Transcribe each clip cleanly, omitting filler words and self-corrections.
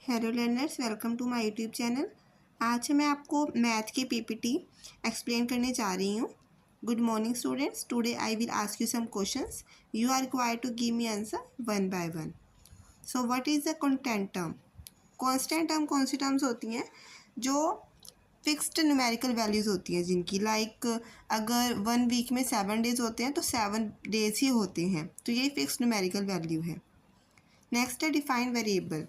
Hello learners, welcome to my YouTube channel. आज मैं आपको मैथ की पीपीटी एक्सप्लेन करने जा रही हूँ। Good morning students, today I will ask you some questions. You are required to give me answer one by one. So what is the constant term? Constant term कौन सी terms होती हैं? जो fixed numerical values होती हैं, जिनकी like अगर 1 week में 7 डेज होते हैं तो 7 डेज ही होते हैं, तो ये फिक्स्ड न्यूमेरिकल वैल्यू है। नेक्स्ट है डिफाइन वेरिएबल।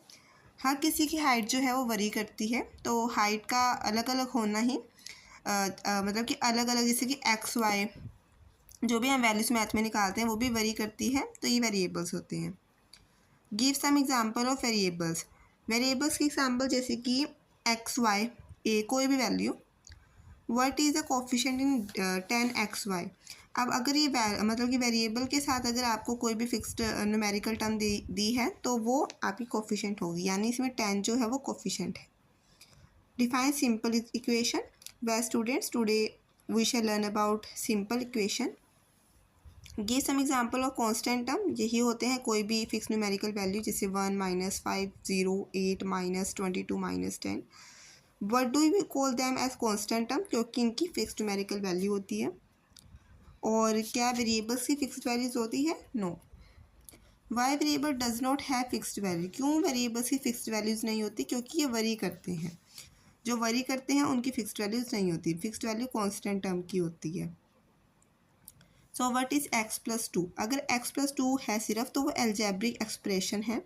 हर किसी की हाइट जो है वो वरी करती है, तो हाइट का अलग अलग होना ही मतलब कि अलग अलग, जैसे कि एक्स वाई जो भी हम वैल्यूज़ मैथ में निकालते हैं वो भी वरी करती है, तो ये वेरिएबल्स होते हैं। Give some example of variables. Variables की एग्जांपल जैसे कि एक्स वाई, ए कोई भी वैल्यू। What is the coefficient in 10xy। अब अगर ये मतलब कि वेरिएबल के साथ अगर आपको कोई भी फिक्स्ड न्यूमेरिकल टर्म दी है तो वो आपकी कोफिशिएंट होगी, यानी इसमें 10 जो है वो कोफिशिएंट है। Define simple equation. Well students, today we shall learn about simple equation. Give some example of constant term. यही होते हैं कोई भी फिक्स न्यूमेरिकल वैल्यू, जैसे 1 -5 0 8 -22 -10। What do we call them as constant term, क्योंकि इनकी फिक्स्ड न्यूमेरिकल वैल्यू होती है। और क्या वेरिएबल्स की फिक्स्ड वैल्यूज होती है? No. Why variable does not have fixed value. क्यों वेरिएबल्स की फिक्स्ड वैल्यूज नहीं होती? क्योंकि ये वरी करते हैं। जो वरी करते हैं उनकी फिक्स्ड वैल्यूज नहीं होती, फिक्स्ड वैल्यू कॉन्स्टेंट टर्म की होती है। So what is x+2? अगर x+2 है सिर्फ, तो वो एल्जेब्रिक एक्सप्रेशन है।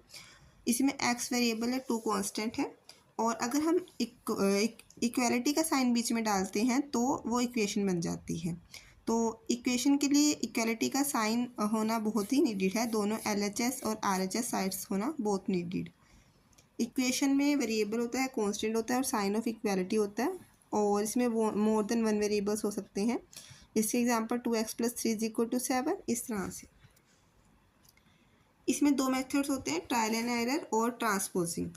इसमें x वेरिएबल है, 2 कांस्टेंट है। और अगर हम इक्वालिटी का साइन बीच में डालते हैं तो वो इक्वेशन बन जाती है। तो इक्वेशन के लिए इक्वालिटी का साइन होना बहुत ही नीडेड है। दोनों LHS और RHS साइड्स होना बहुत नीडेड। इक्वेशन में वेरिएबल होता है, कांस्टेंट होता है और साइन ऑफ इक्वालिटी होता है। और इसमें वो मोर देन 1 वेरिएबल्स हो सकते हैं। इसके एग्जाम्पल 2x+3 = 7, इस तरह से। इसमें 2 मेथड्स होते हैं, ट्रायल एंड एरर और ट्रांसपोजिंग।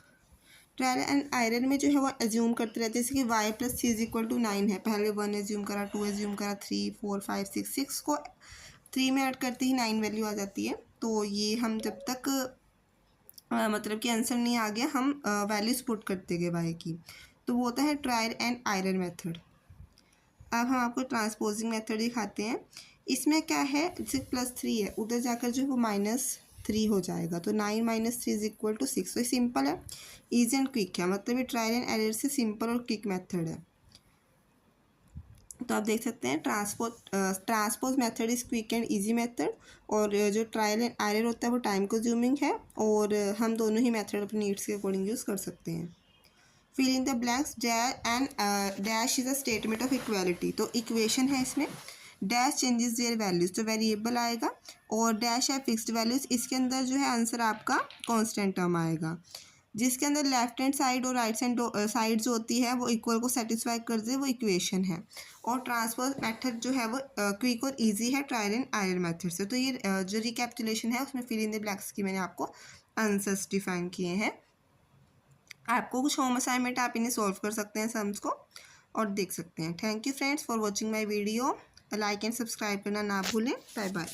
ट्रायल एंड एरर में जो है वो एज्यूम करते रहते हैं, जैसे कि y+c = 9 है। पहले 1 एज्यूम करा, 2 एज्यूम करा, 3 4 5 6 को 3 में ऐड करते ही 9 वैल्यू आ जाती है। तो ये हम जब तक मतलब कि आंसर नहीं आ गया, हम वैल्यूज पुट करते गए y की, तो वो होता है ट्रायल एंड एरर मेथड। अब हम आपको ट्रांसपोजिंग मेथड दिखाते हैं। इसमें क्या है, जैसे +3 है, उधर जाकर जो है वो -3 हो जाएगा, तो 9 - 3 = 6। तो सिंपल है, ईजी एंड क्विक है, मतलब ये ट्रायल एंड एरर से सिंपल और क्विक मेथड है। तो आप देख सकते हैं transpose method is quick and easy method, और जो ट्रायल एंड एरर होता है वो टाइम कंज्यूमिंग है। और हम दोनों ही मेथड अपनी नीड्स के अकॉर्डिंग यूज़ कर सकते हैं। Fill in the blanks. Dash is a statement of equality. तो इक्वेशन है, इसमें डैश चेंजेस देयर वैल्यूज, तो वेरिएबल आएगा। और डैश है फिक्स्ड वैल्यूज, इसके अंदर जो है आंसर आपका कांस्टेंट टर्म आएगा। जिसके अंदर लेफ्ट हैंड साइड और राइट हैंड साइड जो होती है वो इक्वल को सेटिस्फाई कर दे, वो इक्वेशन है। और ट्रांसफर मेथड जो है वो क्विक और इजी है ट्रायल एंड एरर मेथड से। तो ये जो रिकैपिटुलेशन है उसमें फिल इन द ब्लैंक्स की मैंने आपको आंसर्स डिफाइन किए हैं। आपको कुछ होम असाइनमेंट आप इन्हें सॉल्व कर सकते हैं सम्स को, और देख सकते हैं। Thank you friends for watching my video. Like and subscribe करना ना भूलें। Bye bye.